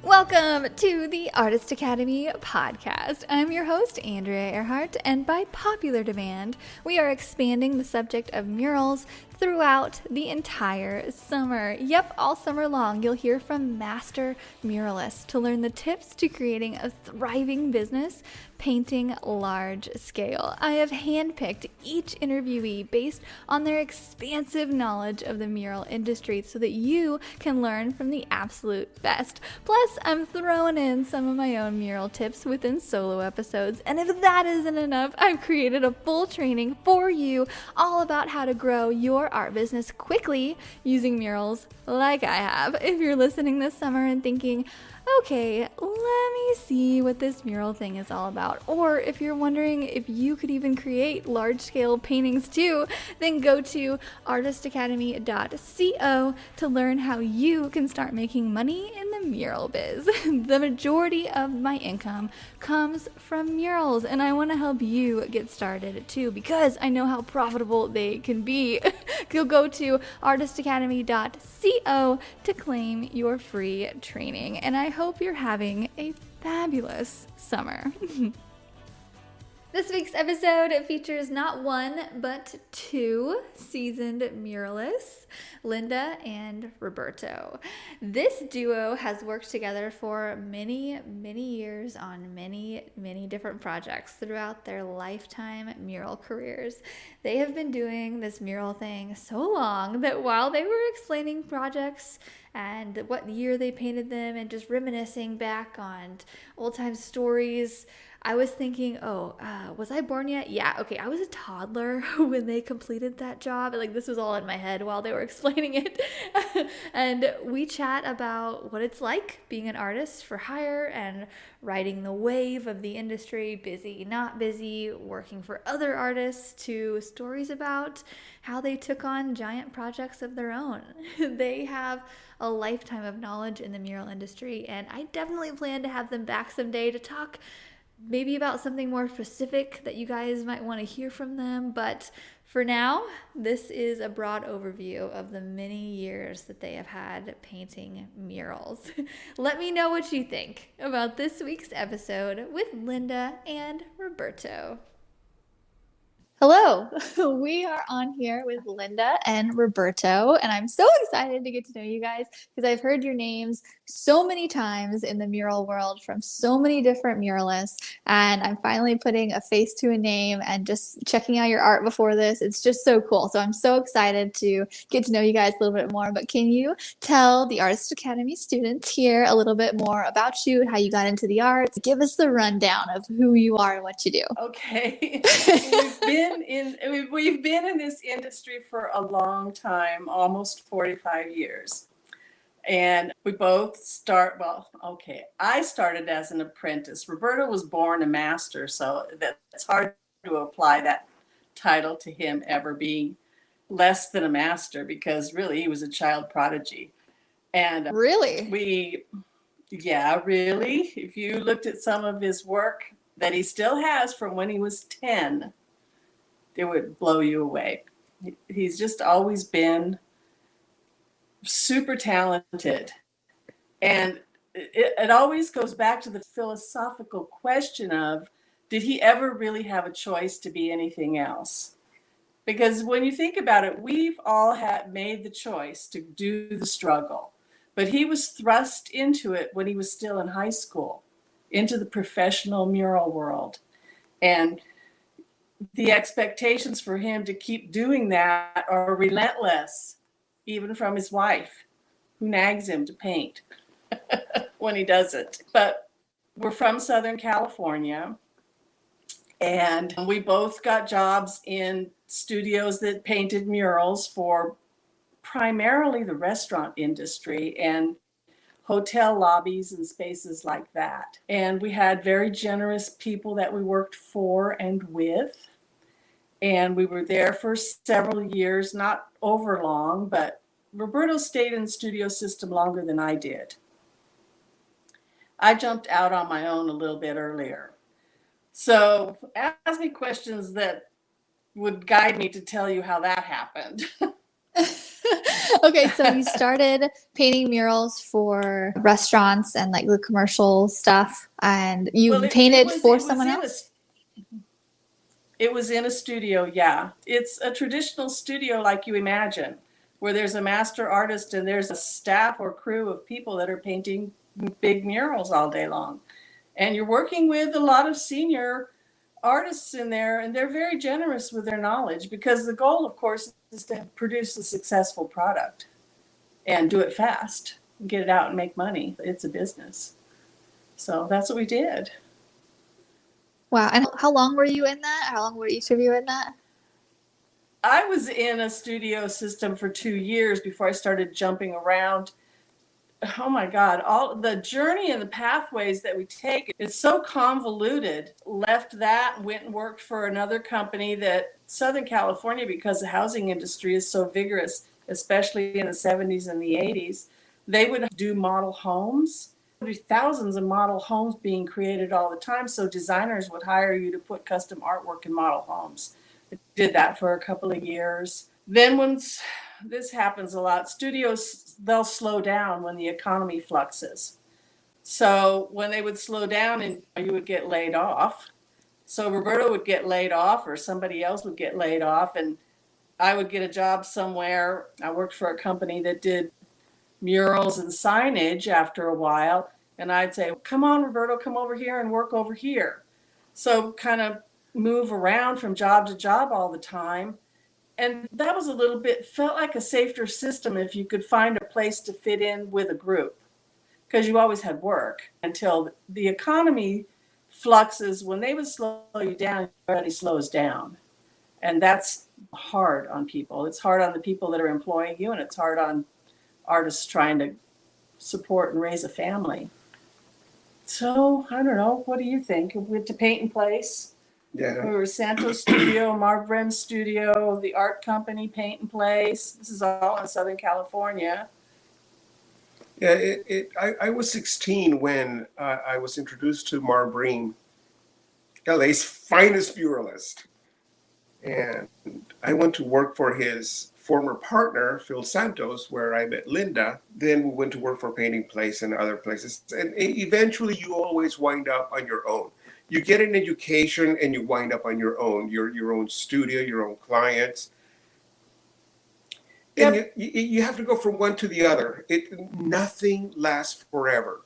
Welcome to the Artist Academy podcast. I'm your host, Andrea Earhart, and by popular demand, we are expanding the subject of murals throughout the entire summer. Yep, all summer long, you'll hear from master muralists to learn the tips to creating a thriving business painting large scale. I have handpicked each interviewee based on their expansive knowledge of the mural industry so that you can learn from the absolute best. Plus, I'm throwing in some of my own mural tips within solo episodes, and if that isn't enough, I've created a full training for you all about how to grow your art business quickly using murals like I have. If you're listening this summer and thinking, okay, let me see what this mural thing is all about. Or if you're wondering if you could even create large-scale paintings too, then go to artistacademy.co to learn how you can start making money in the mural biz. The majority of my income comes from murals, and I want to help you get started too because I know how profitable they can be. You'll go to artistacademy.co to claim your free training, and I hope you're having a fabulous summer. This week's episode features not one, but two seasoned muralists, Linda and Roberto. This duo has worked together for many, many years on many, many different projects throughout their lifetime mural careers. They have been doing this mural thing so long that while they were explaining projects and what year they painted them and just reminiscing back on old time stories, I was thinking, was I born yet? Yeah, okay, I was a toddler when they completed that job. Like, this was all in my head while they were explaining it. And we chat about what it's like being an artist for hire and riding the wave of the industry, busy, not busy, working for other artists, to stories about how they took on giant projects of their own. They have a lifetime of knowledge in the mural industry, and I definitely plan to have them back someday to talk maybe about something more specific that you guys might want to hear from them. But for now, this is a broad overview of the many years that they have had painting murals. Let me know what you think about this week's episode with Linda and Roberto. Hello, we are on here with Linda and Roberto, and I'm so excited to get to know you guys because I've heard your names so many times in the mural world from so many different muralists, and I'm finally putting a face to a name and just checking out your art before this. It's just so cool. So I'm so excited to get to know you guys a little bit more, but can you tell the Artist Academy students here a little bit more about you, how you got into the arts? Give us the rundown of who you are and what you do. Okay. We've been in this industry for a long time, almost 45 years. And we both I started as an apprentice. Roberto was born a master, so it's hard to apply that title to him ever being less than a master because really he was a child prodigy. And Really? Really. If you looked at some of his work that he still has from when he was 10, it would blow you away. He's just always been super talented. And it always goes back to the philosophical question of, did he ever really have a choice to be anything else? Because when you think about it, we've all made the choice to do the struggle. But he was thrust into it when he was still in high school, into the professional mural world. And the expectations for him to keep doing that are relentless, even from his wife, who nags him to paint when he doesn't. But we're from Southern California, and we both got jobs in studios that painted murals for primarily the restaurant industry and hotel lobbies and spaces like that. And we had very generous people that we worked for and with. And we were there for several years, not over long, but Roberto stayed in the studio system longer than I did. I jumped out on my own a little bit earlier. So ask me questions that would guide me to tell you how that happened. Okay, so you started painting murals for restaurants and like the commercial stuff, and you Well, painted for someone else? It was in a studio, yeah. It's a traditional studio like you imagine, where there's a master artist and there's a staff or crew of people that are painting big murals all day long. And you're working with a lot of senior artists in there, and they're very generous with their knowledge because the goal, of course, is to produce a successful product and do it fast, get it out and make money. It's a business. So that's what we did. Wow. And how long were you in that? How long were each of you in that? I was in a studio system for 2 years before I started jumping around. Oh my God, all the journey and the pathways that we take, it's so convoluted. Left that, went and worked for another company that Southern California, because the housing industry is so vigorous, especially in the 70s and the 80s, they would do model homes. There'd be thousands of model homes being created all the time. So designers would hire you to put custom artwork in model homes. I did that for a couple of years. Then once this happens a lot, studios, they'll slow down when the economy fluxes. So when they would slow down and you would get laid off. So Roberto would get laid off or somebody else would get laid off and I would get a job somewhere. I worked for a company that did murals and signage after a while. And I'd say, come on, Roberto, come over here and work over here. So kind of move around from job to job all the time. And that was a little bit, felt like a safer system if you could find a place to fit in with a group, because you always had work until the economy fluxes. When they would slow you down, everybody slows down. And that's hard on people. It's hard on the people that are employing you, and it's hard on artists trying to support and raise a family. So I don't know. What do you think? We went to Paint and Place. Yeah, We were Santos Studio, Marv Brem's studio, the art company, Paint and Place. This is all in Southern California. yeah. I was 16 when I was introduced to Marv Brem, LA's finest muralist, and I went to work for his former partner, Phil Santos, where I met Linda. Then we went to work for Painting Place and other places. And eventually you always wind up on your own. You get an education and you wind up on your own, your own studio, your own clients. And Yep. you have to go from one to the other. Nothing lasts forever.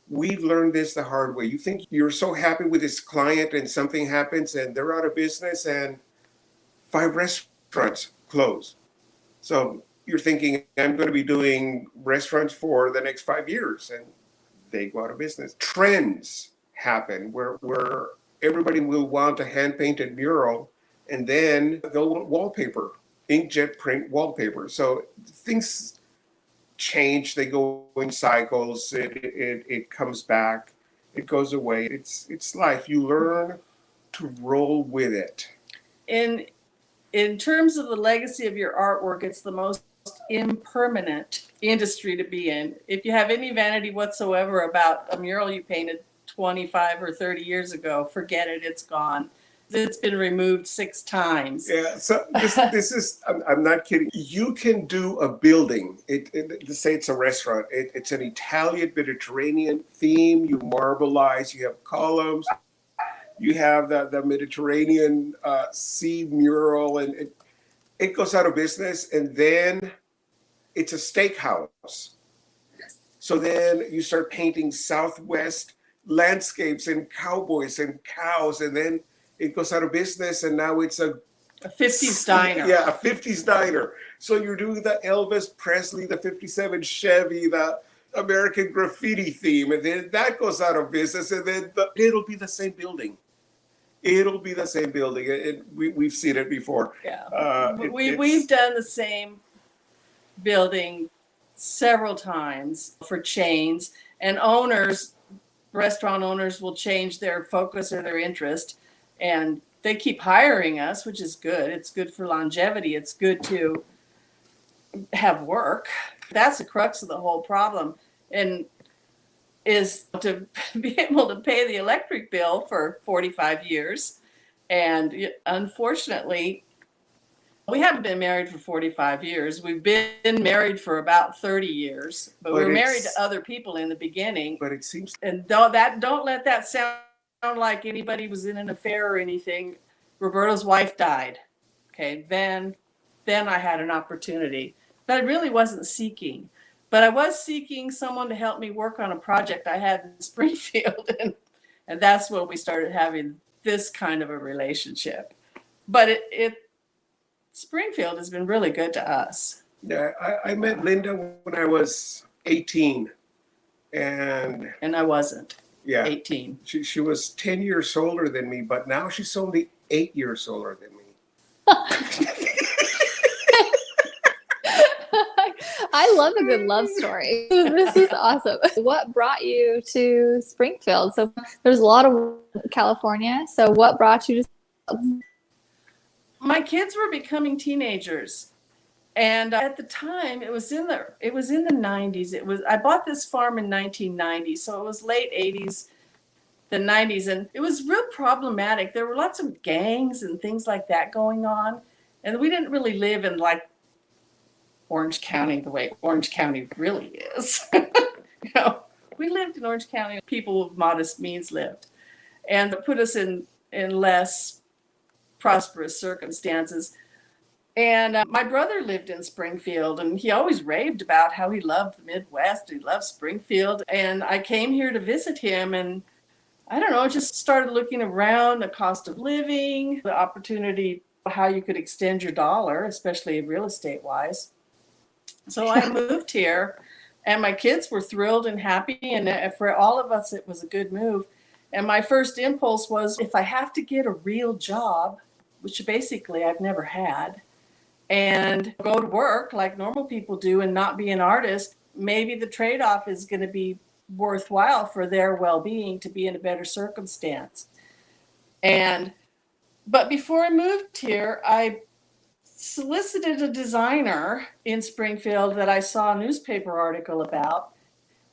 We've learned this the hard way. You think you're so happy with this client and something happens and they're out of business and 5 restaurants close. So you're thinking, I'm going to be doing restaurants for the next 5 years, and they go out of business. Trends happen where everybody will want a hand-painted mural, and then they'll want wallpaper, inkjet print wallpaper. So things change, they go in cycles, it comes back, it goes away. It's life. You learn to roll with it. In terms of the legacy of your artwork, it's the most impermanent industry to be in. If you have any vanity whatsoever about a mural you painted 25 or 30 years ago, forget it, it's gone. It's been removed 6 times. Yeah, so this is, I'm not kidding. You can do a building, let's say it's a restaurant, it's an Italian Mediterranean theme, you marbleize, you have columns, you have the Mediterranean sea mural, and it goes out of business, and then it's a steakhouse. So then you start painting Southwest landscapes and cowboys and cows, and then it goes out of business, and now it's a 50s diner. Yeah, a 50s diner. So you're doing the Elvis Presley, the 57 Chevy, the American Graffiti theme, and then that goes out of business, and then it'll be the same building. It'll be the same building. We've seen it before. Yeah, we've done the same building several times for chains, and restaurant owners will change their focus or their interest, and they keep hiring us, which is good. It's good for longevity. It's good to have work. That's the crux of the whole problem, and is to be able to pay the electric bill for 45 years. And unfortunately, We haven't been married for 45 years. We've been married for about 30 years, but we were married to other people in the beginning. But it seems, And don't let that sound like anybody was in an affair or anything. Roberto's wife died. Okay, then I had an opportunity, but I really wasn't seeking. But I was seeking someone to help me work on a project I had in Springfield, and that's when we started having this kind of a relationship. But Springfield has been really good to us. yeah, I met Linda when I was 18, and I wasn't yeah, 18. she was 10 years older than me, but now she's only 8 years older than me. I love a good love story. This is awesome. What brought you to Springfield? So there's a lot of California. So what brought you to? My kids were becoming teenagers, and at the time it was in the 90s. I bought this farm in 1990, so it was late 80s, the 90s, and it was real problematic. There were lots of gangs and things like that going on, and we didn't really live in like Orange County the way Orange County really is. We lived in Orange County. People with modest means lived, and it put us in less prosperous circumstances. And my brother lived in Springfield, and he always raved about how he loved the Midwest. He loved Springfield. And I came here to visit him, and I don't know, just started looking around the cost of living, the opportunity, how you could extend your dollar, especially real estate wise. So I moved here, and my kids were thrilled and happy. And for all of us, it was a good move. And my first impulse was, if I have to get a real job, which basically I've never had, and go to work like normal people do and not be an artist, maybe the trade-off is going to be worthwhile for their well-being to be in a better circumstance. But before I moved here, I solicited a designer in Springfield that I saw a newspaper article about.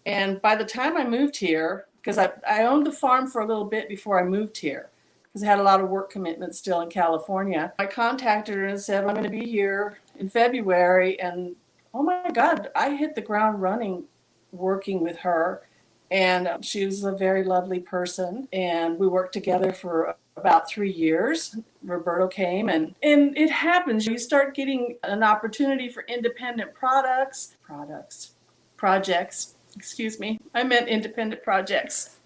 And by the time I moved here, because I owned the farm for a little bit before I moved here, because I had a lot of work commitments still in California. I contacted her and said, I'm going to be here in February. And oh my God, I hit the ground running working with her. And she was a very lovely person. And we worked together for about 3 years. Roberto came, and it happens. You start getting an opportunity for independent projects. Excuse me. I meant independent projects.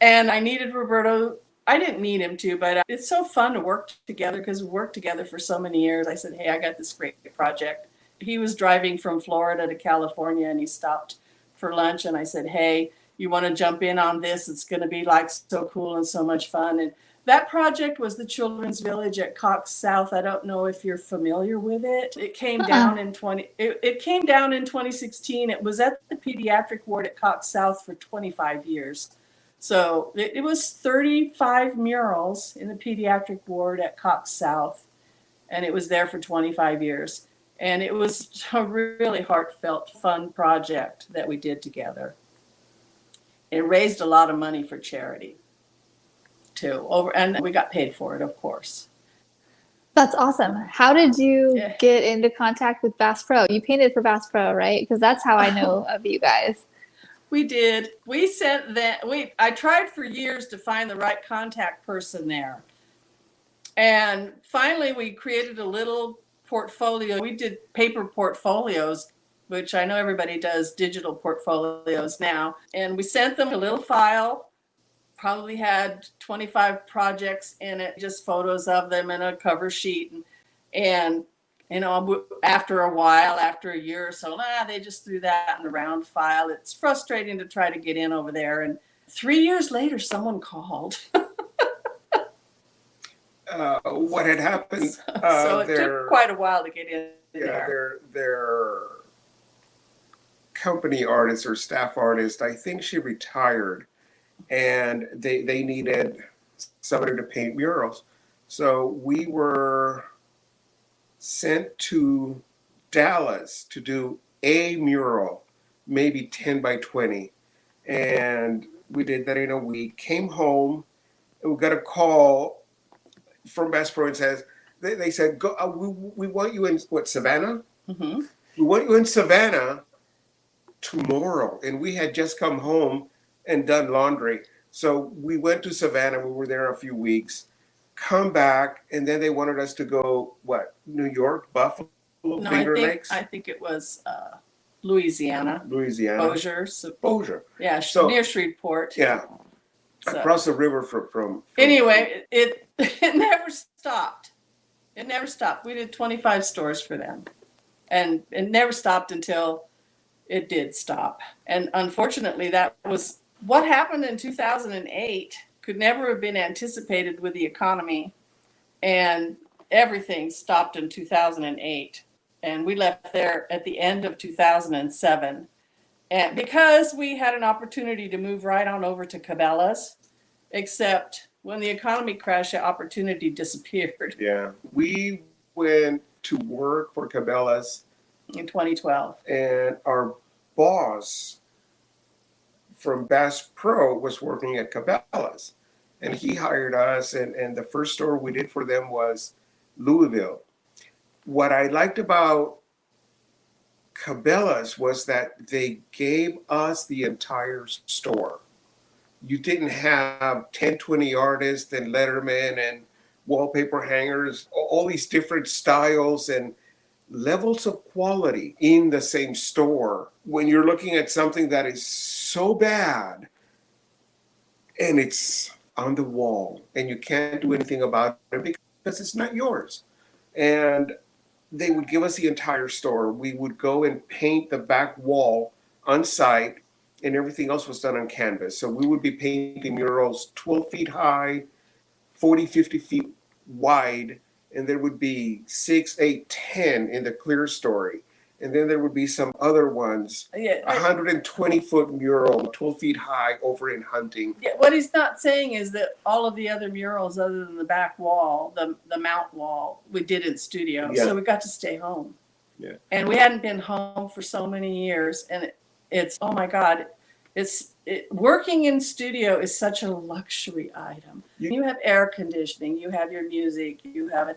And I needed Roberto. I didn't need him to, but it's so fun to work together because we worked together for so many years. I said, hey, I got this great project. He was driving from Florida to California, and he stopped for lunch. And I said, hey, you want to jump in on this? It's going to be like so cool and so much fun. And that project was the Children's Village at Cox South. I don't know if you're familiar with it. It came down in 2016. It was at the pediatric ward at Cox South for 25 years. So it was 35 murals in the pediatric ward at Cox South, and it was there for 25 years. And it was a really heartfelt, fun project that we did together. It raised a lot of money for charity, too. And we got paid for it, of course. That's awesome. How did you get into contact with Bass Pro? You painted for Bass Pro, right? Because that's how I know of you guys. We did. We sent that. I tried for years to find the right contact person there. And finally, we created a little portfolio. We did paper portfolios, which I know everybody does digital portfolios now. And we sent them a little file, probably had 25 projects in it, just photos of them and a cover sheet. And after a while, after a year or so, they just threw that in the round file. It's frustrating to try to get in over there. And 3 years later, someone called. What had happened? So it took quite a while to get in there. Their company artist or staff artist, I think she retired, and they needed somebody to paint murals. So we were sent to Dallas to do a mural, maybe 10 by 20. And we did that in a week. Came home, and we got a call from Bass Pro and says, they said, "Go. We want you in what, Savannah? Mm-hmm. We want you in Savannah tomorrow." And we had just come home and done laundry, so we went to Savannah. We were there a few weeks. Come back, and then they wanted us to go what? New York, Buffalo, No, Finger Lakes, I think it was Louisiana, Louisiana, Bossier. So, Bossier. yeah, So near Shreveport. yeah, So, across the river from anyway, it never stopped. It never stopped. We did 25 stores for them, and it never stopped until it did stop. And unfortunately, that was what happened in 2008. Could never have been anticipated with the economy, and everything stopped in 2008. And we left there at the end of 2007. And because we had an opportunity to move right on over to Cabela's, except when the economy crashed, the opportunity disappeared. Yeah, we went to work for Cabela's In 2012. and our boss from Bass Pro was working at Cabela's, and he hired us, and the first store we did for them was Louisville. What I liked about Cabela's was that they gave us the entire store. You didn't have 10, 20 artists and lettermen and wallpaper hangers, all these different styles and levels of quality in the same store. When you're looking at something that is so bad and it's on the wall and you can't do anything about it because it's not yours. And they would give us the entire store. We would go and paint the back wall on site, and everything else was done on canvas. So we would be painting murals 12 feet high, 40, 50 feet wide, and there would be 6, 8, 10 in the clear story. And then there would be some other ones, 120-foot mural, 12 feet high over in Hunting. Yeah, what he's not saying is that all of the other murals, other than the back wall, the mount wall, we did in studio. Yeah. So we got to stay home. Yeah. And we hadn't been home for so many years. And it's, oh my God, working in studio is such a luxury item. You have air conditioning, you have your music, you have a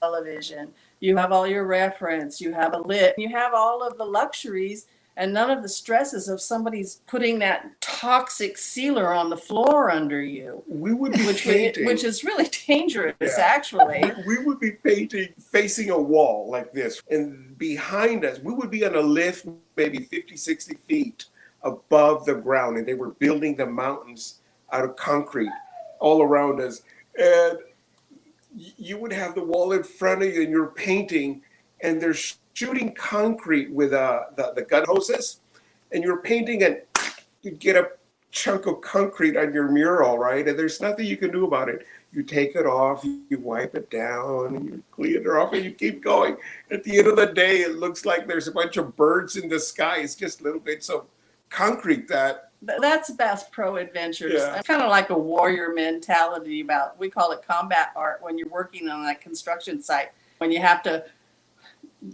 television, you have all your reference, you have a lit, you have all of the luxuries and none of the stresses of somebody's putting that toxic sealer on the floor under you. We would be painting. Which is really dangerous, actually. We would be painting facing a wall like this. And behind us, we would be on a lift maybe 50, 60 feet above the ground. And they were building the mountains out of concrete all around us. And you would have the wall in front of you and you're painting and they're shooting concrete with the gun hoses, and you're painting and you get a chunk of concrete on your mural, right? And there's nothing you can do about it. You take it off, you wipe it down, and you clean it off, and you keep going. At the end of the day, it looks like there's a bunch of birds in the sky. It's just little bits of concrete That's Bass Pro Adventures. Yeah. It's kind of like a warrior mentality we call it combat art when you're working on that construction site, when you have to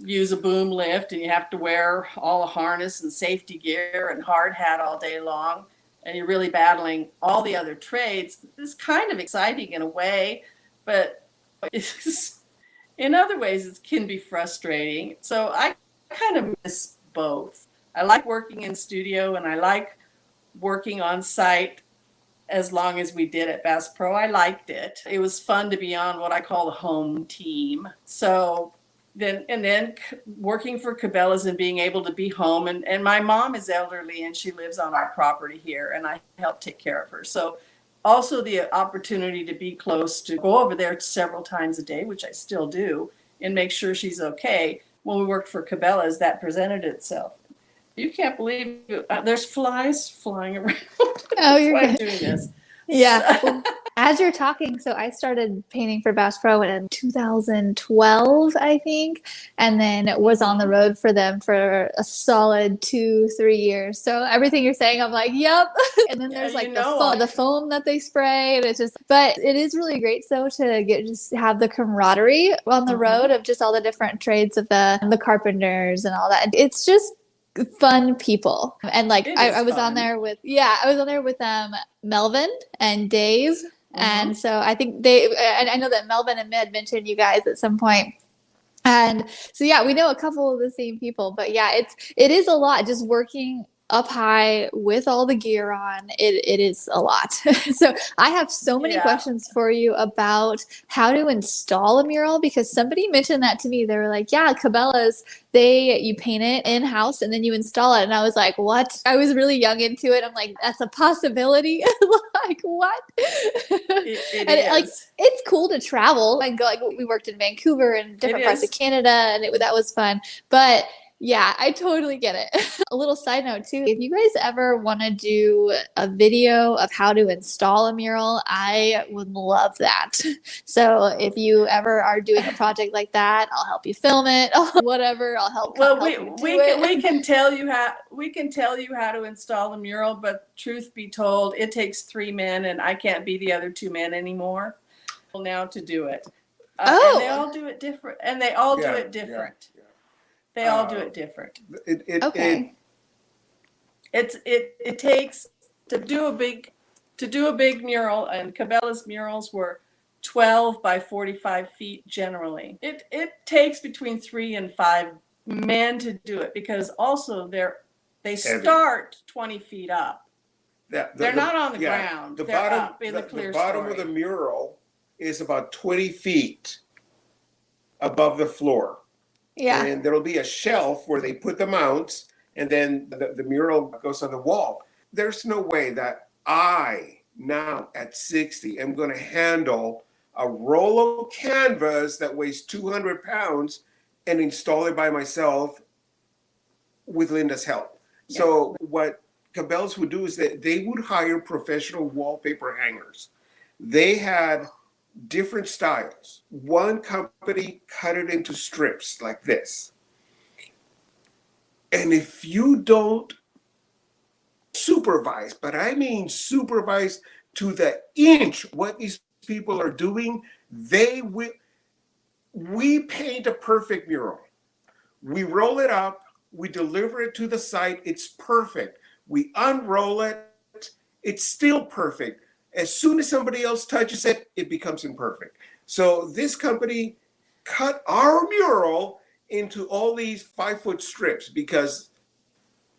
use a boom lift and you have to wear all the harness and safety gear and hard hat all day long, and you're really battling all the other trades. It's kind of exciting in a way, but in other ways it can be frustrating. So I kind of miss both. I like working in studio and I like working on site as long as we did at Bass Pro. I liked it. It was fun to be on what I call the home team. So then working for Cabela's and being able to be home. And my mom is elderly and she lives on our property here and I help take care of her. So also the opportunity to be close, to go over there several times a day, which I still do, and make sure she's okay. When we worked for Cabela's, that presented itself. You can't believe it. There's flies flying around. Oh, you're That's why I'm good. doing this. Yeah. Well, as you're talking, so I started painting for Bass Pro in 2012, I think, and then was on the road for them for a solid 2-3 years. So everything you're saying, I'm like, yep. And then there's like the foam that they spray, and it's just, but it is really great though to just have the camaraderie on the road of just all the different trades of the carpenters and all that. It's just fun people. And like I was on there with Melvin and Dave And so I think I know that Melvin and Mid mentioned you guys at some point. And so, yeah, we know a couple of the same people, but yeah, it is a lot just working up high with all the gear on. It is a lot. So I have so many questions for you about how to install a mural, because somebody mentioned that to me. They were like, yeah, Cabela's, you paint it in-house and then you install it. And I was like, what? I was really young into it. I'm like, that's a possibility. Like, what? It And is. like, it's cool to travel and go. Like, we worked in Vancouver and different parts of Canada, and that was fun. But yeah, I totally get it. A little side note too, if you guys ever want to do a video of how to install a mural, I would love that. So if you ever are doing a project like that, I'll help you film it. Whatever, I'll help. Well, we can tell you how to install a mural, but truth be told, it takes 3 men, and I can't be the other 2 men anymore now to do it. And they all do it different, and they all do it different. They all do it different. Okay. It takes to do a big mural, and Cabela's murals were 12 by 45 feet generally. It takes between 3 and 5 men to do it, because also they start 20 feet up. They're not on the ground. They're up in the clear story. The bottom of the mural is about 20 feet above the floor. Yeah. And there'll be a shelf where they put the mounts, and then the mural goes on the wall. There's no way that I, now at 60, am going to handle a roll of canvas that weighs 200 pounds and install it by myself with Linda's help. Yeah. So what Cabela's would do is that they would hire professional wallpaper hangers. They had different styles. One company cut it into strips like this. And if you don't supervise, but I mean supervise to the inch what these people are doing, we paint a perfect mural. We roll it up, we deliver it to the site, it's perfect. We unroll it, it's still perfect. As soon as somebody else touches it, it becomes imperfect. So this company cut our mural into all these 5-foot strips because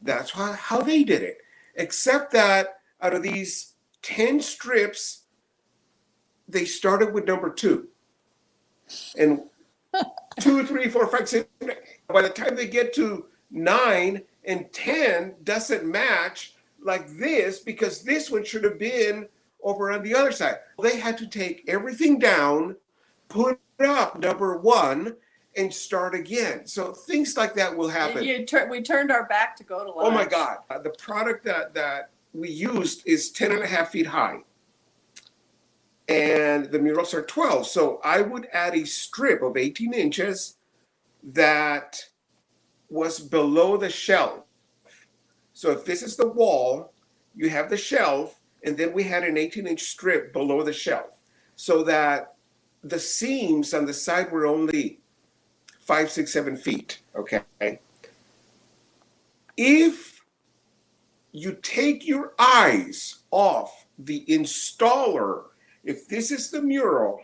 that's how they did it. Except that out of these 10 strips, they started with number 2. And 2, 3, 4, 5, 6, by the time they get to 9 and 10 doesn't match like this, because this one should have been over on the other side. They had to take everything down, put up number 1, and start again. So things like that will happen. We turned our back to go to lunch. Oh my God. The product that we used is 10.5 feet high. And the murals are 12. So I would add a strip of 18 inches that was below the shelf. So if this is the wall, you have the shelf, and then we had an 18-inch strip below the shelf, so that the seams on the side were only 5, 6, 7 feet, okay? If you take your eyes off the installer, if this is the mural,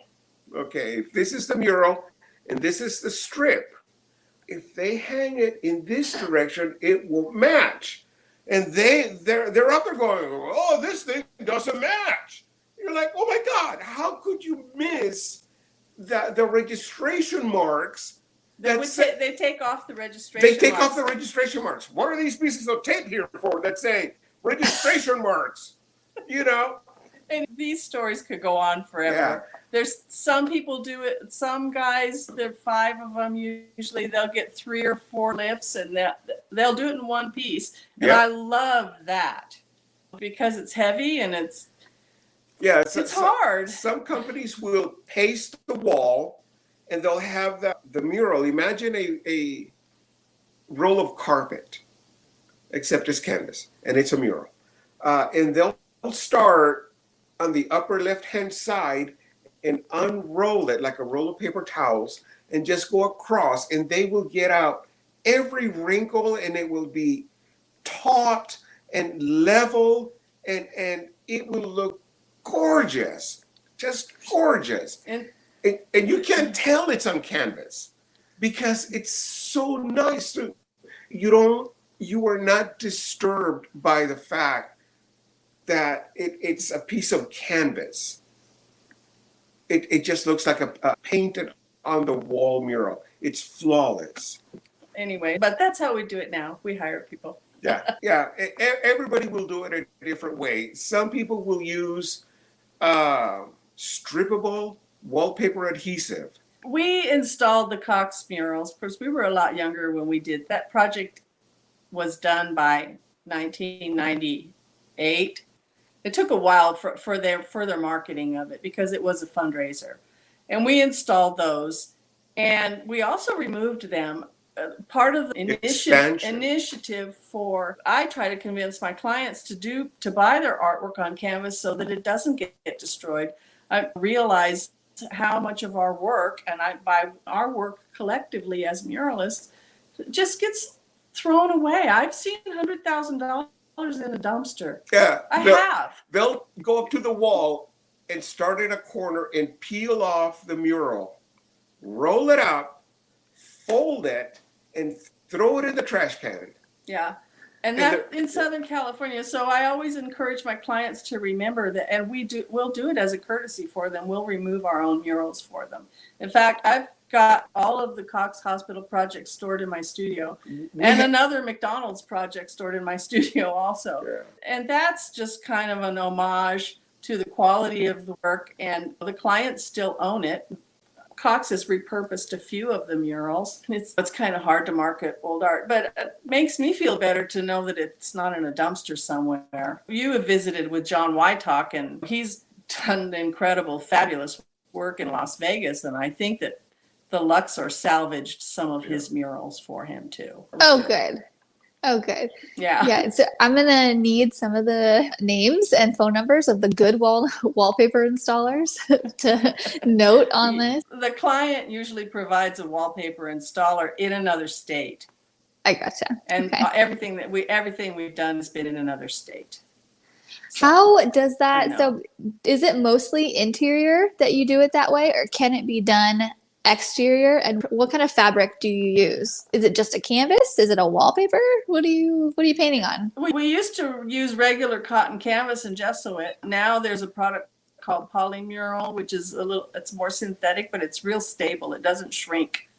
okay, if this is the mural and this is the strip, if they hang it in this direction, it will match. And they're up there going, oh, this thing doesn't match. You're like, oh my God, how could you miss the registration marks? They take off the registration marks. They take off the registration marks. What are these pieces of tape here for that say registration marks? You know? And these stories could go on forever. Yeah. There's some people do it. Some guys, there are 5 of them usually. They'll get 3 or 4 lifts, and they'll do it in one piece. And I love that because it's heavy and it's hard. Some companies will paste the wall, and they'll have the mural. Imagine a roll of carpet, except it's canvas, and it's a mural. And they'll start on the upper left-hand side and unroll it like a roll of paper towels and just go across, and they will get out every wrinkle, and it will be taut and level, and it will look gorgeous. just gorgeous. And you can't tell it's on canvas because it's so nice. You are not disturbed by the fact that it's a piece of canvas. It just looks like a painted on the wall mural. It's flawless. Anyway, but that's how we do it now. We hire people. Yeah. Everybody will do it a different way. Some people will use strippable wallpaper adhesive. We installed the Cox murals. Of course, we were a lot younger when we did that project. Was done by 1998. It took a while for their further marketing of it because it was a fundraiser, and we installed those, and we also removed them. Part of the initiative I try to convince my clients to buy their artwork on canvas so that it doesn't get destroyed. I realize how much of our work, and by our work collectively as muralists, just gets thrown away. I've seen $100,000 in a dumpster. Yeah, I have. They'll go up to the wall and start in a corner and peel off the mural, roll it up, fold it, and throw it in the trash can. Yeah. And that in Southern California. So I always encourage my clients to remember that, and we'll do it as a courtesy for them. We'll remove our own murals for them. In fact, I've got all of the Cox Hospital projects stored in my studio, and another McDonald's project stored in my studio also. Yeah. And that's just kind of an homage to the quality of the work, and the clients still own it. Cox has repurposed a few of the murals. It's kind of hard to market old art, but it makes me feel better to know that it's not in a dumpster somewhere. You have visited with John Wytock, and he's done incredible, fabulous work in Las Vegas, and I think that the Luxor salvaged some of his murals for him too. Oh, good. Yeah. So I'm gonna need some of the names and phone numbers of the good wallpaper installers to note on this. The client usually provides a wallpaper installer in another state. I gotcha. And okay. everything we've done has been in another state. So, how does that? So is it mostly interior that you do it that way, or can it be done exterior? And what kind of fabric do you use? Is it just a canvas? Is it a wallpaper? What are you painting on? We used to use regular cotton canvas and gesso it. Now there's a product called Polymural, which is it's more synthetic, but it's real stable. It doesn't shrink.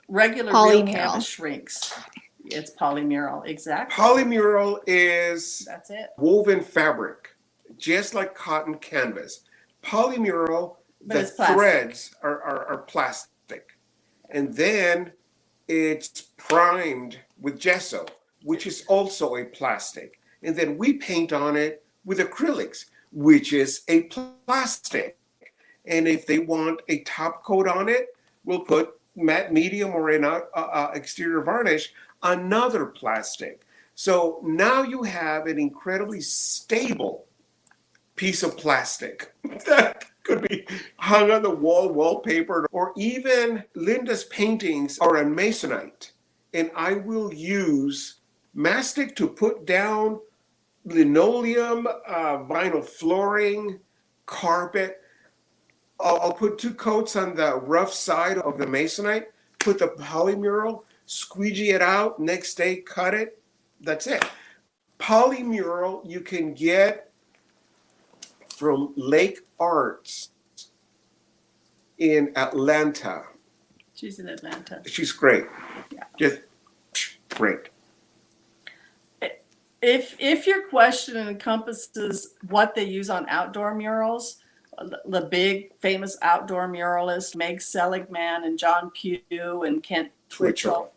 Regular real canvas shrinks. It's Polymural, exactly. Polymural is that's it. Woven fabric, just like cotton canvas. Polymural, the threads are plastic, and then it's primed with gesso, which is also a plastic, and then we paint on it with acrylics, which is a plastic. And if they want a top coat on it, we'll put matte medium or an exterior varnish, another plastic. So now you have an incredibly stable piece of plastic that could be hung on the wall, wallpaper, or even Linda's paintings are on masonite. And I will use mastic to put down linoleum, vinyl flooring, carpet. I'll put 2 coats on the rough side of the masonite, put the polymural, squeegee it out, next day cut it. That's it. Polymural you can get from Lake Arts in Atlanta. She's in Atlanta. She's great. Yeah. Just great. If your question encompasses what they use on outdoor murals, the big famous outdoor muralists, Meg Seligman and John Pugh and Kent Twitchell,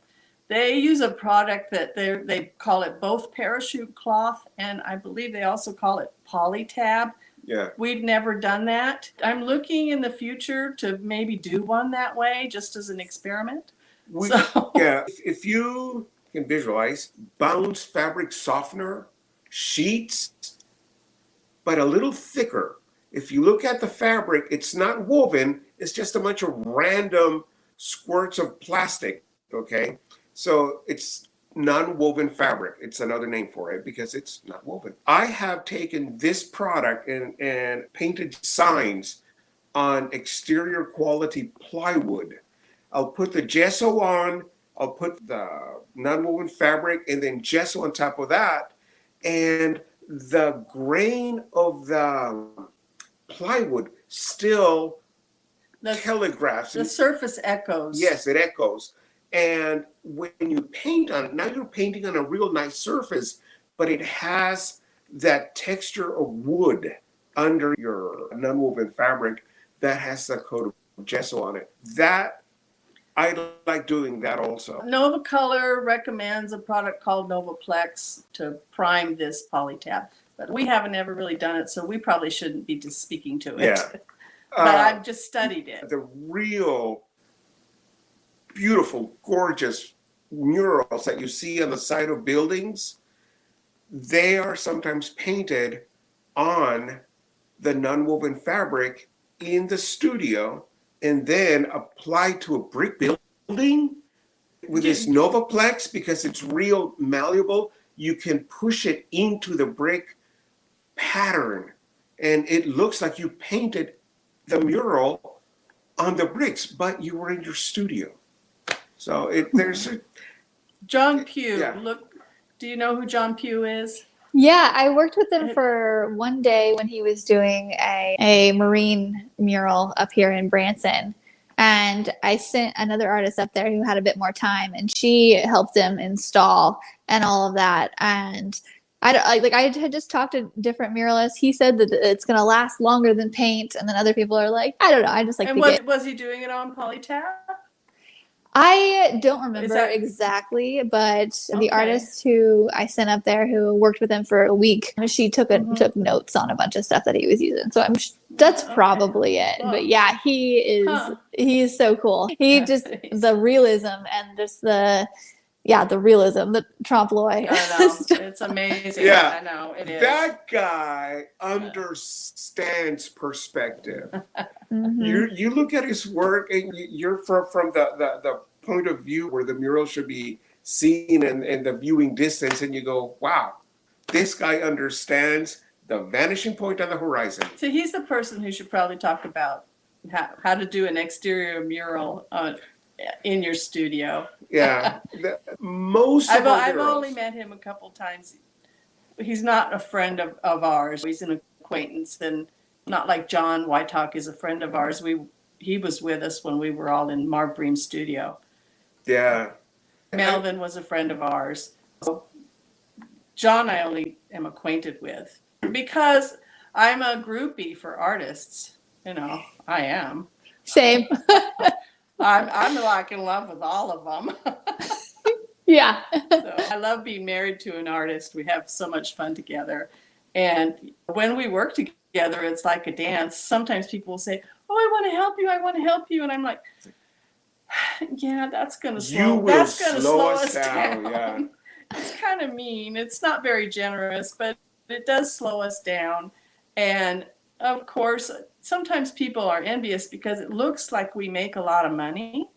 they use a product that they call it both parachute cloth, and I believe they also call it polytab. Yeah. We've never done that. I'm looking in the future to maybe do one that way, just as an experiment. Yeah, if you can visualize, bounce fabric softener, sheets, but a little thicker. If you look at the fabric, it's not woven, it's just a bunch of random squirts of plastic, okay? So it's non-woven fabric. It's another name for it because it's not woven. I have taken this product and painted signs on exterior quality plywood. I'll put the gesso on, I'll put the non-woven fabric and then gesso on top of that. And the grain of the plywood still telegraphs. The surface echoes. Yes, it echoes. And when you paint on it, now you're painting on a real nice surface, but it has that texture of wood under your non-woven fabric that has the coat of gesso on it. That, I like doing that also. Nova Color recommends a product called Novaplex to prime this polytab. But we haven't ever really done it, so we probably shouldn't be just speaking to it. Yeah. But I've just studied it. The real beautiful, gorgeous murals that you see on the side of buildings, they are sometimes painted on the non-woven fabric in the studio and then applied to a brick building with this Novaplex, because it's real malleable. You can push it into the brick pattern and it looks like you painted the mural on the bricks, but you were in your studio. So there's a John Pugh. Yeah. Look, do you know who John Pugh is? Yeah, I worked with him for one day when he was doing a marine mural up here in Branson. And I sent another artist up there who had a bit more time, and she helped him install and all of that. And I had just talked to different muralists. He said that it's going to last longer than paint. And then other people are like, I don't know. I just like And to was he doing it on polytab? I don't remember that- exactly, but Okay. the artist who I sent up there who worked with him for a week, she took notes on a bunch of stuff that he was using. So that's probably it. Well, but yeah, he's so cool. He just Nice. the realism and just the realism, the trompe l'oeil. I know. It's amazing. Yeah. I know. It is. that guy understands perspective. Mhm. You look at his work and you're from the point of view where the mural should be seen and the viewing distance, and you go, wow, this guy understands the vanishing point on the horizon. So he's the person who should probably talk about how to do an exterior mural in your studio. Yeah. Most of our I've murals- only met him a couple times. He's not a friend of ours. He's an acquaintance, and not like John Whitetalk is a friend of ours. He was with us when we were all in Marv Bream's studio. Yeah. Melvin was a friend of ours. So John I only am acquainted with because I'm a groupie for artists. You know, I am. Same. I'm like in love with all of them. Yeah. So I love being married to an artist. We have so much fun together. And when we work together, it's like a dance. Sometimes people will say, oh, I want to help you. I want to help you. And I'm like, yeah, that's going to slow us down. Yeah. It's kind of mean. It's not very generous, but it does slow us down. And of course, sometimes people are envious because it looks like we make a lot of money.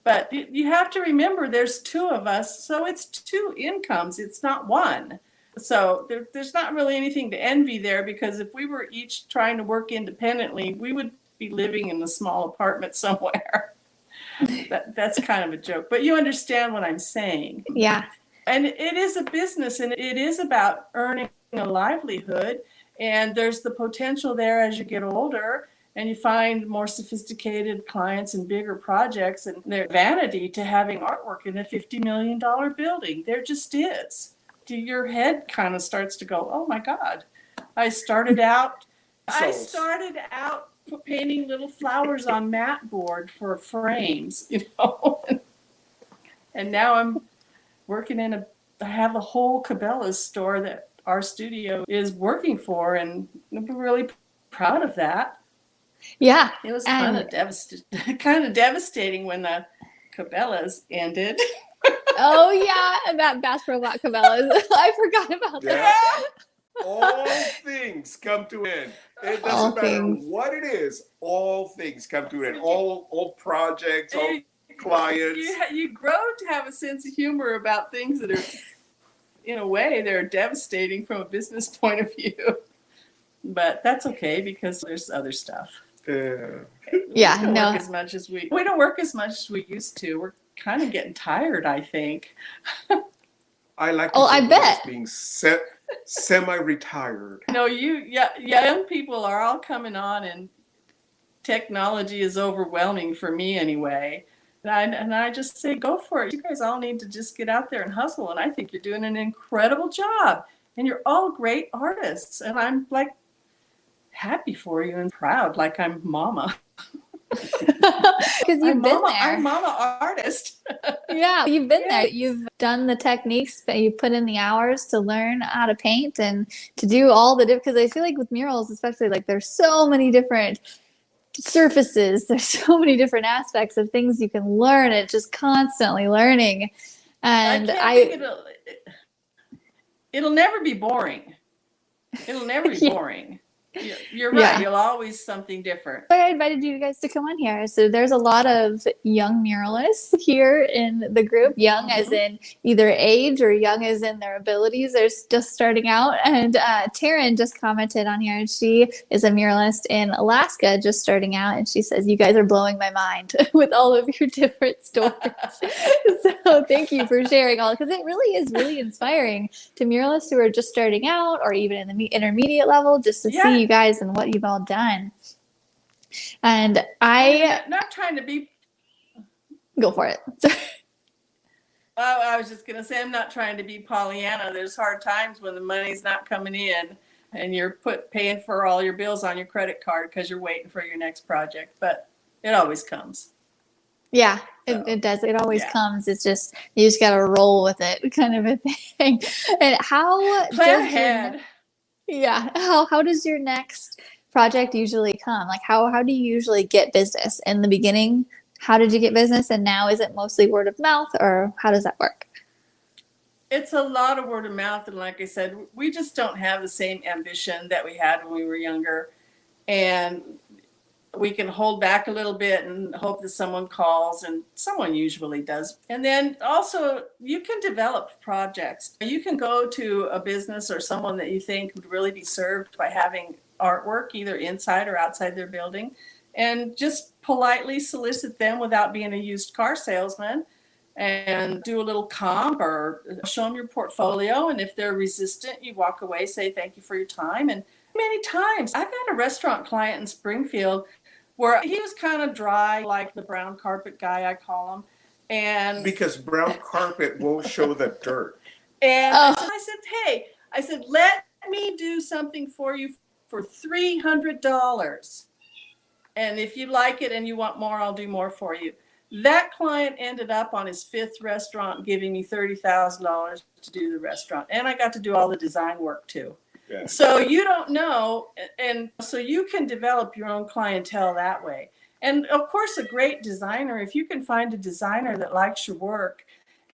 But you have to remember there's two of us, so it's two incomes. It's not one. So there's not really anything to envy there, because if we were each trying to work independently, we would be living in a small apartment somewhere. That's kind of a joke. But you understand what I'm saying. Yeah. And it is a business, and it is about earning a livelihood. And there's the potential there as you get older and you find more sophisticated clients and bigger projects, and their vanity to having artwork in a $50 million building. There just is. Your head kind of starts to go, oh my God. I started out painting little flowers on mat board for frames, you know. And now I'm working I have a whole Cabela's store that our studio is working for, and I'm really proud of that. Yeah. It was kind of devastating when the Cabela's ended. Oh yeah, that Bass Pro Black Cabela's. I forgot about that. All things come to an end. It All doesn't matter things. what it is. All things come to an end. All projects, all clients. You grow to have a sense of humor about things that are, in a way, they're devastating from a business point of view. But that's okay, because there's other stuff. Yeah, We don't no. work as much as we don't work as much as we used to. We're kind of getting tired, I think. I like to Oh, I think of it as bet. being semi-retired. No, young people are all coming on, and technology is overwhelming for me anyway. And I just say, go for it. You guys all need to just get out there and hustle. And I think you're doing an incredible job. And you're all great artists. And I'm like happy for you and proud, like I'm mama. Because you've been there. I'm mama artist. Yeah, you've been Yeah. there. You've done the techniques, but you put in the hours to learn how to paint and to do all the different, because I feel like with murals, especially, like there's so many different surfaces, there's so many different aspects of things you can learn. It's just constantly learning. And I can't think it'll never be boring. It'll never be boring. You're right. Yeah. You'll always something different. I invited you guys to come on here. So there's a lot of young muralists here in the group, young as in either age or young as in their abilities. They're just starting out. And Taryn just commented on here, and she is a muralist in Alaska, just starting out. And she says, you guys are blowing my mind with all of your different stories. So thank you for sharing all, because it really is really inspiring to muralists who are just starting out or even in the intermediate level, just to see you guys and what you've all done. And I'm not trying to be. Go for it. I was just going to say, I'm not trying to be Pollyanna. There's hard times when the money's not coming in and you're paying for all your bills on your credit card because you're waiting for your next project, but it always comes. Yeah, it does. It always comes. It's just, you just got to roll with it, kind of a thing. And how plan ahead. How does your next project usually come? Like how do you usually get business? In the beginning, how did you get business? And now is it mostly word of mouth, or how does that work? It's a lot of word of mouth. And like I said, we just don't have the same ambition that we had when we were younger. And we can hold back a little bit and hope that someone calls, and someone usually does. And then also you can develop projects. You can go to a business or someone that you think would really be served by having artwork either inside or outside their building, and just politely solicit them without being a used car salesman, and do a little comp or show them your portfolio. And if they're resistant, you walk away, say thank you for your time. And many times I've got a restaurant client in Springfield where he was kind of dry, like the brown carpet guy, I call him. And because brown carpet won't show the dirt. And I said, let me do something for you for $300. And if you like it and you want more, I'll do more for you. That client ended up on his 5th restaurant giving me $30,000 to do the restaurant. And I got to do all the design work too. Yeah. So you don't know, and so you can develop your own clientele that way. And of course, a great designer, if you can find a designer that likes your work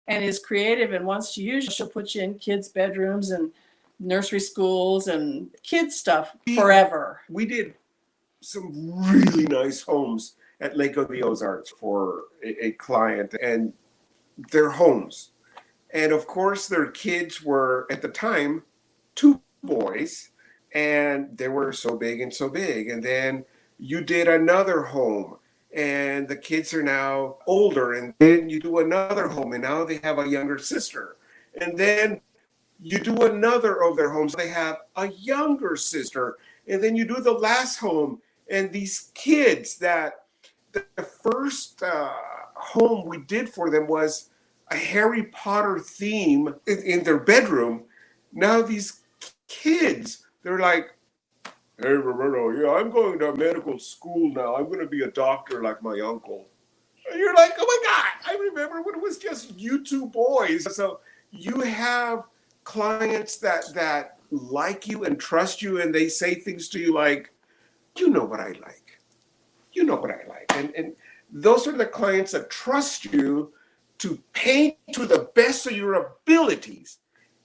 and is creative and wants to use you, she'll put you in kids' bedrooms and nursery schools and kids stuff forever. We did some really nice homes at Lake of the Ozarks for a client, and their homes. And of course, their kids were, at the time, 2 boys, and they were so big and so big. And then you did another home, and the kids are now older, and then you do another home, and now they have a younger sister. And then you do another of their homes, they have a younger sister. And then you do the last home, and these kids, that the first home we did for them was a Harry Potter theme in their bedroom. Now these kids, they're like, hey, Roberto, yeah, I'm going to medical school now. I'm going to be a doctor like my uncle. And you're like, oh my God, I remember when it was just you 2 boys. So you have clients that like you and trust you, and they say things to you like, you know what I like. You know what I like. And those are the clients that trust you to paint to the best of your abilities.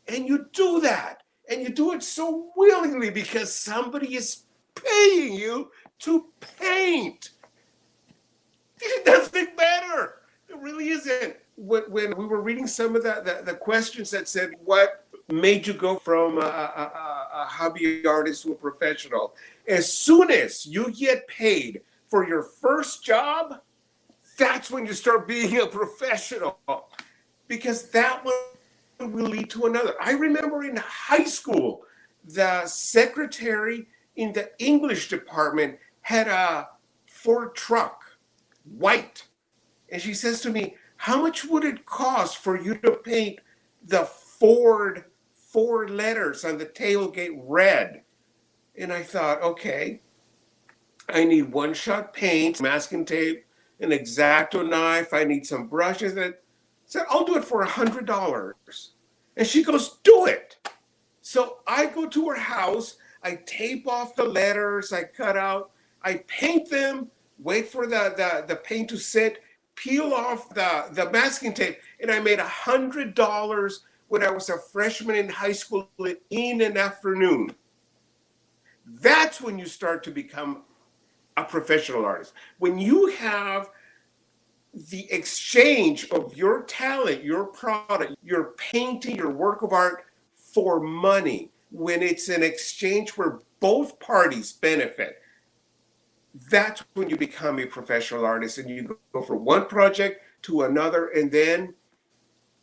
And you do that. And you do it so willingly because somebody is paying you to paint. It doesn't matter. It really isn't. When we were reading some of the questions that said, what made you go from a hobby artist to a professional. As soon as you get paid for your first job, that's when you start being a professional, because that one will lead to another. I remember in high school, the secretary in the English department had a Ford truck, white. And she says to me, how much would it cost for you to paint the Ford four letters on the tailgate red? And I thought, okay, I need one-shot paint, masking tape, an X-Acto knife. I need some brushes. And I said, I'll do it for $100. And she goes, do it. So I go to her house. I tape off the letters. I cut out. I paint them. Wait for the paint to sit. Peel off the masking tape. And I made $100 when I was a freshman in high school in an afternoon. That's when you start to become a professional artist. When you have the exchange of your talent, your product, your painting, your work of art for money, when it's an exchange where both parties benefit, that's when you become a professional artist, and you go from one project to another, and then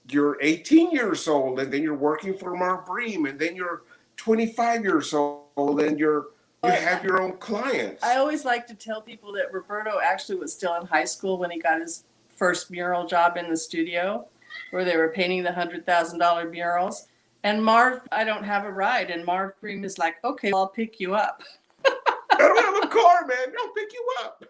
you're 18 years old, and then you're working for Mark Bream, and then you're 25 years old, and you have your own clients. I always like to tell people that Roberto actually was still in high school when he got his first mural job in the studio, where they were painting the $100,000 murals. And Marv, I don't have a ride. And Marv Bream is like, okay, I'll pick you up. I don't have a car, man. I'll pick you up.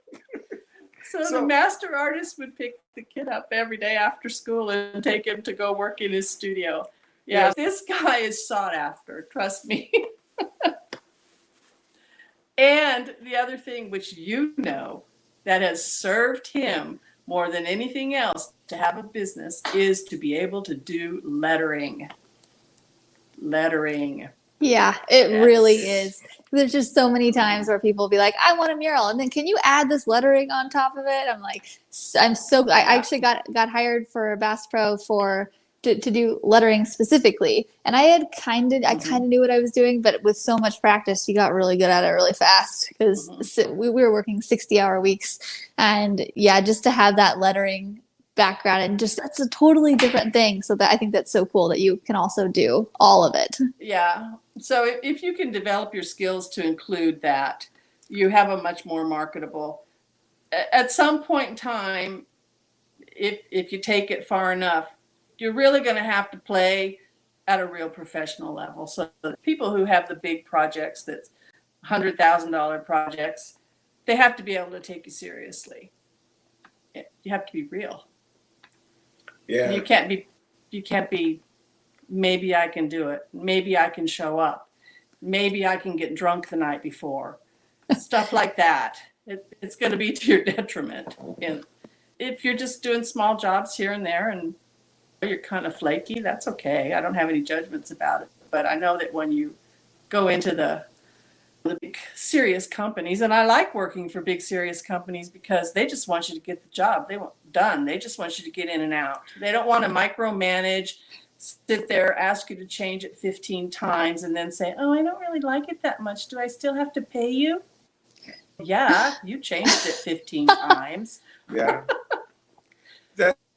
So the master artist would pick the kid up every day after school and take him to go work in his studio. Yeah, This guy is sought after, trust me. And the other thing, which you know, that has served him more than anything else to have a business, is to be able to do lettering. Yeah, it really is. There's just so many times where people will be like, I want a mural. And then can you add this lettering on top of it? I'm like, I actually got hired for Bass Pro to do lettering specifically. And I kind of knew what I was doing, but with so much practice, you got really good at it really fast, because we were working 60-hour weeks. And yeah, just to have that lettering background, and just, that's a totally different thing. So that, I think that's so cool that you can also do all of it. Yeah. So if you can develop your skills to include that, you have a much more marketable. At some point in time, if you take it far enough, you're really going to have to play at a real professional level. So the people who have the big projects, that's $100,000 projects, they have to be able to take you seriously. You have to be real. Yeah. You can't be, maybe I can do it. Maybe I can show up. Maybe I can get drunk the night before. Stuff like that. It's going to be to your detriment. And if you're just doing small jobs here and there and you're kind of flaky, that's okay. I don't have any judgments about it. But I know that when you go into the big serious companies, and I like working for big serious companies, because they just want you to get the job. They want done. They just want you to get in and out. They don't want to micromanage, sit there, ask you to change it 15 times, and then say, oh, I don't really like it that much. Do I still have to pay you? Yeah, you changed it 15 times. Yeah.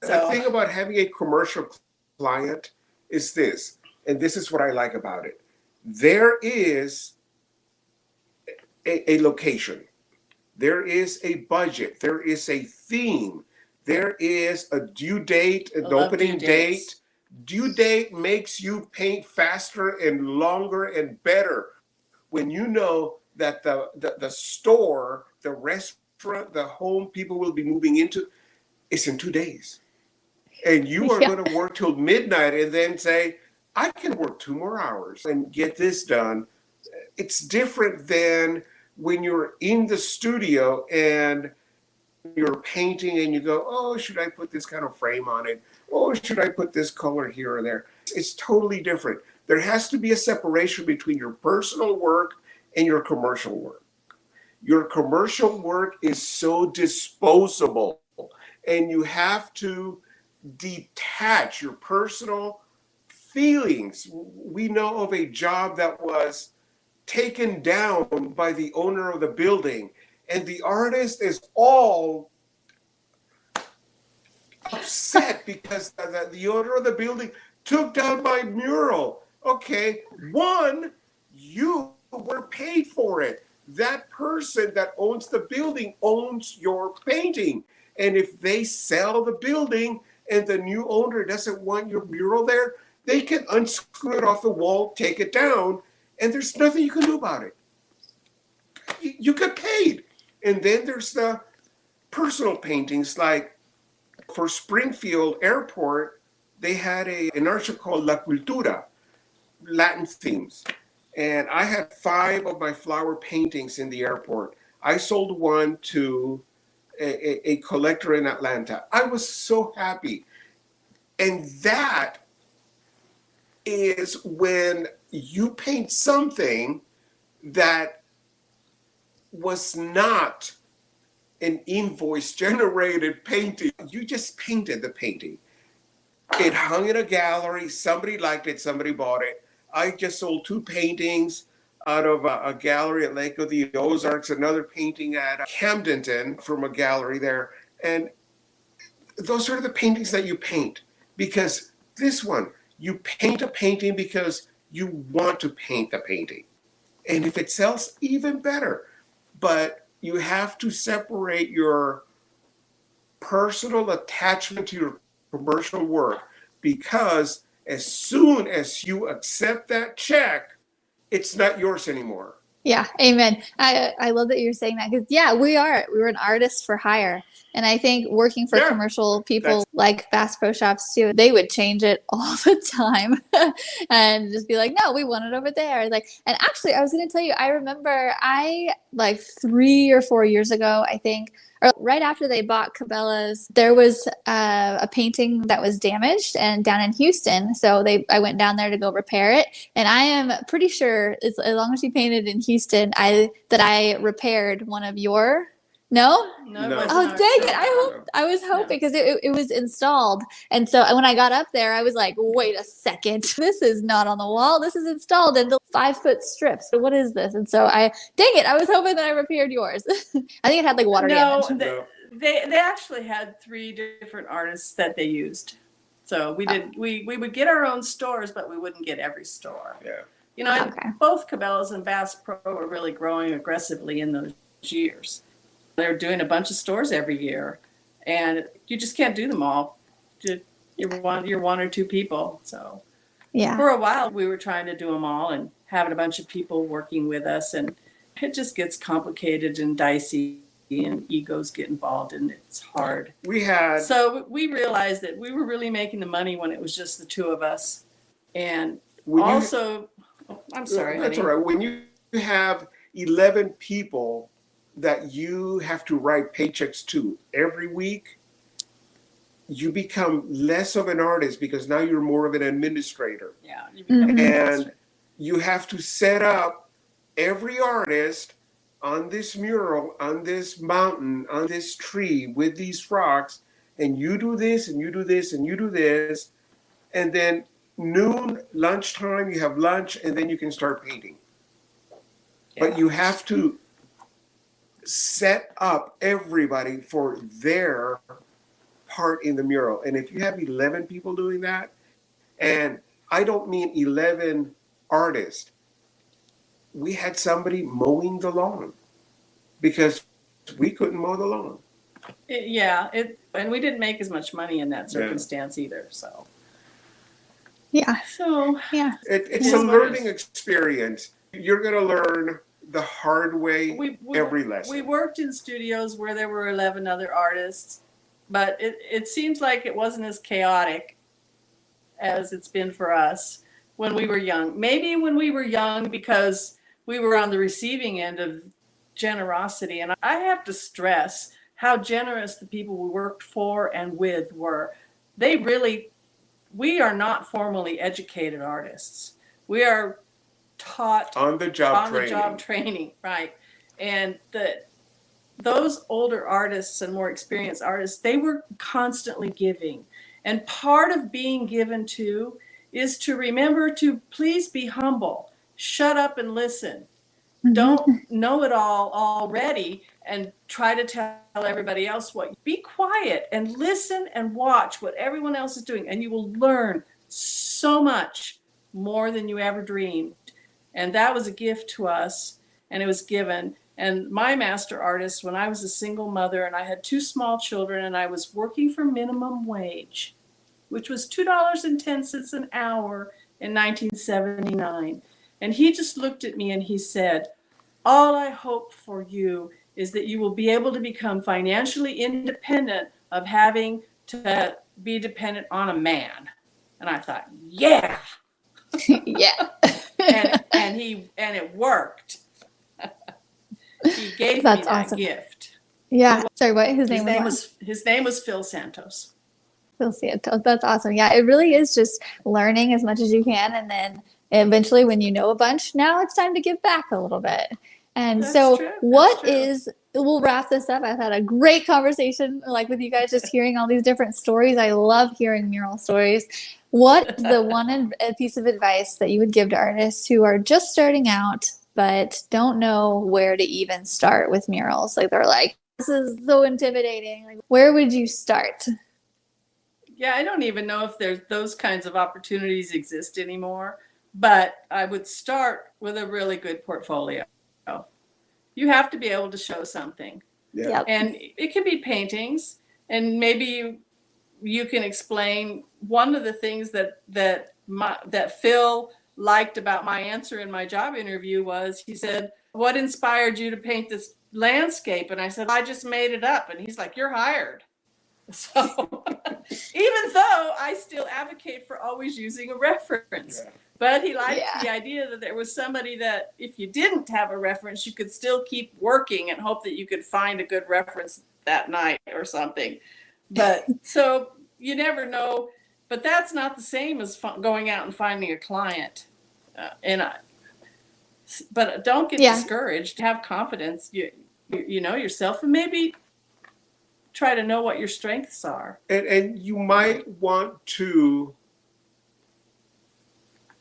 The thing about having a commercial client is this, and this is what I like about it. There is a location. There is a budget. There is a theme. There is a due date, an opening date. Due date makes you paint faster and longer and better when you know that the store, the restaurant, the home people will be moving into is in 2 days. And you are going to work till midnight and then say, I can work 2 more hours and get this done. It's different than when you're in the studio and you're painting and you go, oh, should I put this kind of frame on it? Oh, should I put this color here or there? It's totally different. There has to be a separation between your personal work and your commercial work. Your commercial work is so disposable, and you have to detach your personal feelings. We know of a job that was taken down by the owner of the building, and the artist is all upset because the owner of the building took down my mural. Okay, one, you were paid for it. That person that owns the building owns your painting. And if they sell the building and the new owner doesn't want your mural there, they can unscrew it off the wall, take it down, and there's nothing you can do about it. You get paid. And then there's the personal paintings, like for Springfield Airport, they had an art show called La Cultura, Latin themes. And I had 5 of my flower paintings in the airport. I sold one to a collector in Atlanta. I was so happy. And that is when you paint something that was not an invoice generated painting. You just painted the painting. It hung in a gallery. Somebody liked it. Somebody bought it. I just sold 2 paintings out of a gallery at Lake of the Ozarks, another painting at Camdenton from a gallery there. And those are the paintings that you paint, because this one, you paint a painting because you want to paint the painting. And if it sells, even better. But you have to separate your personal attachment to your commercial work, because as soon as you accept that check, it's not yours anymore. Yeah, amen. I love that you're saying that, because we're an artist for hire. And I think working for commercial people like Bass Pro Shops too, they would change it all the time and just be like, no, we want it over there. And actually I was going to tell you, I remember like 3 or 4 years ago, I think, or right after they bought Cabela's, there was a painting that was damaged and down in Houston. So I went down there to go repair it. And I am pretty sure as long as you painted in Houston, that I repaired one of your. No? No. Oh, dang it. I was hoping, because it was installed. And so when I got up there, I was like, wait a second. This is not on the wall. This is installed into 5-foot strips. What is this? And so dang it. I was hoping that I repaired yours. I think it had like water damage. No, they actually had 3 different artists that they used. So we would get our own stores, but we wouldn't get every store. Yeah. Both Cabela's and Bass Pro were really growing aggressively in those years. They're doing a bunch of stores every year, and you just can't do them all. You're 1 or 2 people. So for a while we were trying to do them all and having a bunch of people working with us, and it just gets complicated and dicey, and egos get involved, and it's hard. So we realized that we were really making the money when it was just the 2 of us. And I'm sorry, that's honey. all right. When you have 11 people that you have to write paychecks to every week, you become less of an artist, because now you're more of an administrator. Yeah, you become an administrator. And you have to set up every artist on this mural, on this mountain, on this tree, with these rocks, and you do this, and you do this, and you do this, and then noon, lunchtime, you have lunch, and then you can start painting. But you have to set up everybody for their part in the mural. And if you have 11 people doing that, and I don't mean 11 artists, we had somebody mowing the lawn because we couldn't mow the lawn. And we didn't make as much money in that circumstance either. So it's a learning experience. You're going to learn the hard way every lesson. We worked in studios where there were 11 other artists, but it seems like it wasn't as chaotic as it's been for us when we were young. Maybe when we were young, because we were on the receiving end of generosity. And I have to stress how generous the people we worked for and with were. We are not formally educated artists. We are taught on the job training, right? And those older artists and more experienced artists, they were constantly giving. And part of being given to is to remember to please be humble, shut up and listen. Mm-hmm. Don't know it all already and try to tell everybody else what. Be quiet and listen and watch what everyone else is doing, and you will learn so much more than you ever dreamed. And that was a gift to us, and it was given. And my master artist, when I was a single mother and I had 2 small children and I was working for minimum wage, which was $2.10 an hour in 1979. And he just looked at me and he said, all I hope for you is that you will be able to become financially independent of having to be dependent on a man. And I thought, yeah. Yeah. and it worked. He gave That's me that awesome. gift. Yeah. Sorry, what? His name was Phil Santos. Phil Santos. That's awesome. Yeah, it really is just learning as much as you can, and then eventually, when you know a bunch, now it's time to give back a little bit. And That's so, true. we'll wrap this up. I've had a great conversation, like with you guys, just hearing all these different stories. I love hearing mural stories. What is the one piece of advice that you would give to artists who are just starting out but don't know where to even start with murals? Like they're like, this is so intimidating. Like, where would you start? Yeah, I don't even know if there's those kinds of opportunities exist anymore, but I would start with a really good portfolio. You have to be able to show something. Yeah. Yep. And it can be paintings, and maybe you can explain one of the things that Phil liked about my answer in my job interview was, he said, what inspired you to paint this landscape? And I said, I just made it up. And he's like, you're hired. So even though I still advocate for always using a reference, but he liked the idea that there was somebody that if you didn't have a reference, you could still keep working and hope that you could find a good reference that night or something. But so you never know, but that's not the same as going out and finding a client. But don't get discouraged. Have confidence. You know yourself, and maybe try to know what your strengths are. And you might want to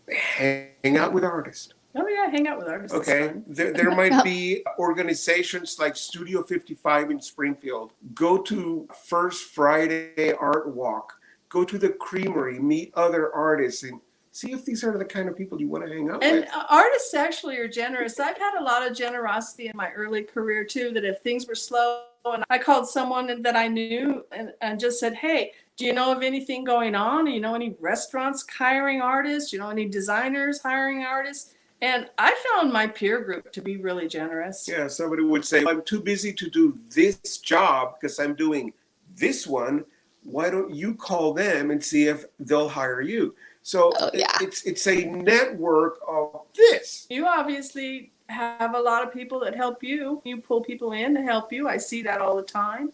hang out with artists. Oh yeah, hang out with artists. Okay, there might be organizations like Studio 55 in Springfield. Go to First Friday Art Walk. Go to the Creamery, meet other artists, and see if these are the kind of people you want to hang out with. And artists actually are generous. I've had a lot of generosity in my early career too, that if things were slow and I called someone that I knew and just said, hey, do you know of anything going on? Do you know any restaurants hiring artists? Do you know any designers hiring artists? And I found my peer group to be really generous. Yeah, somebody would say, I'm too busy to do this job because I'm doing this one. Why don't you call them and see if they'll hire you? So it's a network of this. You obviously have a lot of people that help you. You pull people in to help you. I see that all the time.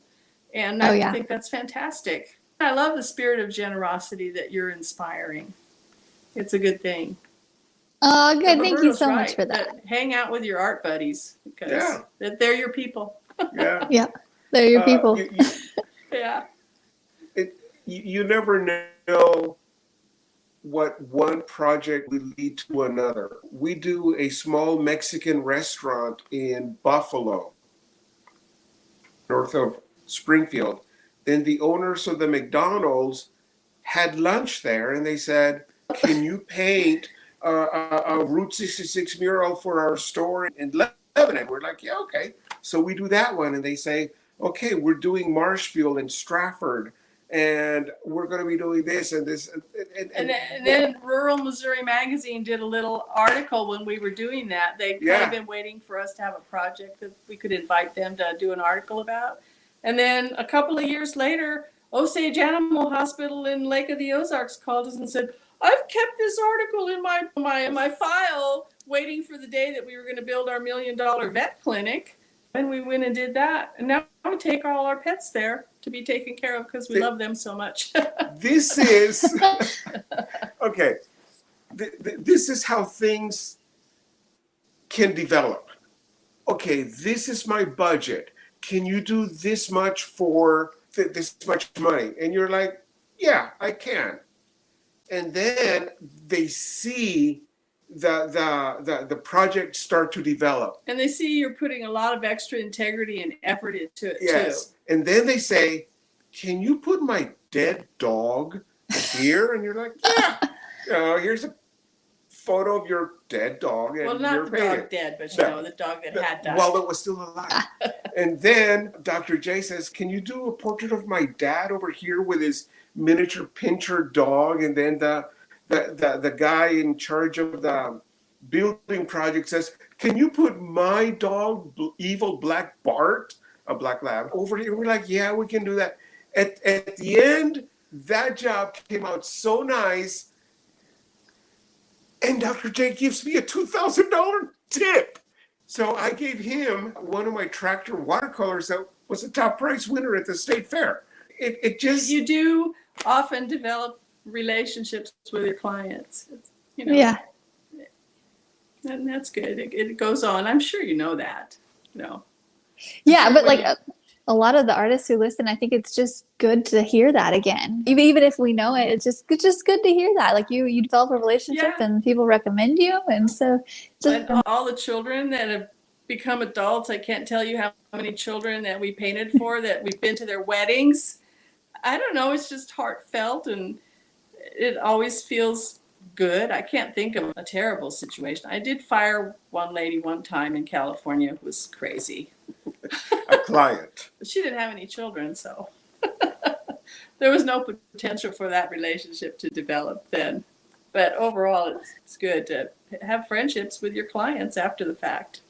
And I think that's fantastic. I love the spirit of generosity that you're inspiring. It's a good thing. Oh, good. Thank you so much for that. Hang out with your art buddies because they're your people. Yeah. Yeah, they're your people. You never know what one project will lead to another. We do a small Mexican restaurant in Buffalo, north of Springfield. Then the owners of the McDonald's had lunch there, and they said, can you paint a Route 66 mural for our store in Lebanon? We're like, yeah, okay. So we do that one, and they say, okay, we're doing Marshfield and Stratford, and we're going to be doing this and this. And then Rural Missouri Magazine did a little article when we were doing that. They've kind of been waiting for us to have a project that we could invite them to do an article about. And then a couple of years later, Osage Animal Hospital in Lake of the Ozarks called us and said, I've kept this article in my file waiting for the day that we were going to build our $1 million vet clinic. And we went and did that. And now we take all our pets there to be taken care of because we love them so much. This is, okay, this is how things can develop. Okay, this is my budget. Can you do this much for this much money? And you're like, yeah, I can. and then they see the project start to develop. And they see you're putting a lot of extra integrity and effort into it Yes. too. And then they say, can you put my dead dog here? And you're like, yeah. Here's a photo of your dead dog. And Well, not you're the painting. dog dead, but the dog that had died. While it was still alive. And then Dr. J says, can you do a portrait of my dad over here with his miniature pinscher dog? And then the guy in charge of the building project says, can you put my dog, Evil Black Bart, a black lab, over here? We're like, yeah, we can do that. At the end, that job came out so nice. And Dr. J gives me a $2,000 tip. So I gave him one of my tractor watercolors that was a top prize winner at the state fair. It just... You do often develop relationships with your clients. Yeah. And that's good. It goes on. I'm sure you know that. Yeah, but like a lot of the artists who listen, I think it's just good to hear that again. Even if we know it, it's just good to hear that. Like you develop a relationship and people recommend you, and so and all the children that have become adults, I can't tell you how many children that we painted for that we've been to their weddings. I don't know, it's just heartfelt and it always feels good. I can't think of a terrible situation. I did fire one lady one time in California. It was crazy. A client. She didn't have any children, so there was no potential for that relationship to develop then. But overall, it's good to have friendships with your clients after the fact.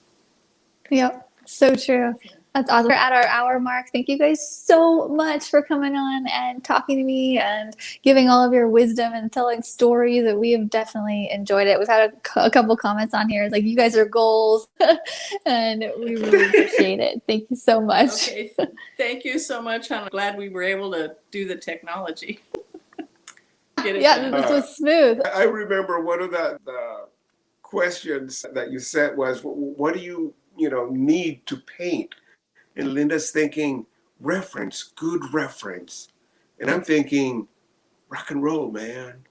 Yep, so true. That's awesome. We're at our hour mark. Thank you guys so much for coming on and talking to me and giving all of your wisdom and telling stories. That we have definitely enjoyed it. We've had a couple comments on here like you guys are goals, and we really appreciate it. Thank you so much. Okay, thank you so much. I'm glad we were able to do the technology. Yeah, this was smooth. I remember one of the questions that you said was, what do you need to paint? And Linda's thinking, good reference. And I'm thinking, rock and roll, man.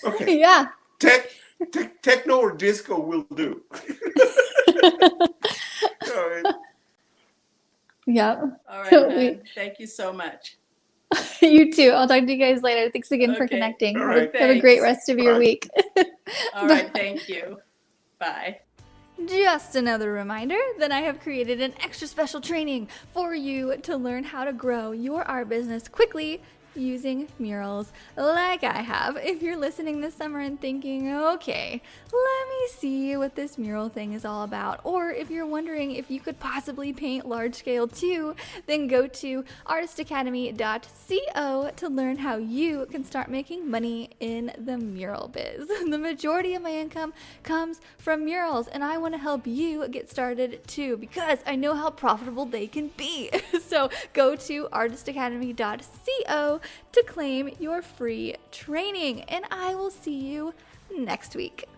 Okay. Yeah. Techno or disco will do. Yep. All right, thank you so much. You too. I'll talk to you guys later. Thanks again for connecting. All right, have a great rest of your week. All right, thank you. Bye. Just another reminder that I have created an extra special training for you to learn how to grow your art business quickly using murals like I have. If you're listening this summer and thinking, okay, let me see what this mural thing is all about, or if you're wondering if you could possibly paint large scale too, then go to artistacademy.co to learn how you can start making money in the mural biz. The majority of my income comes from murals, and I want to help you get started too because I know how profitable they can be. So go to artistacademy.co to claim your free training, and I will see you next week.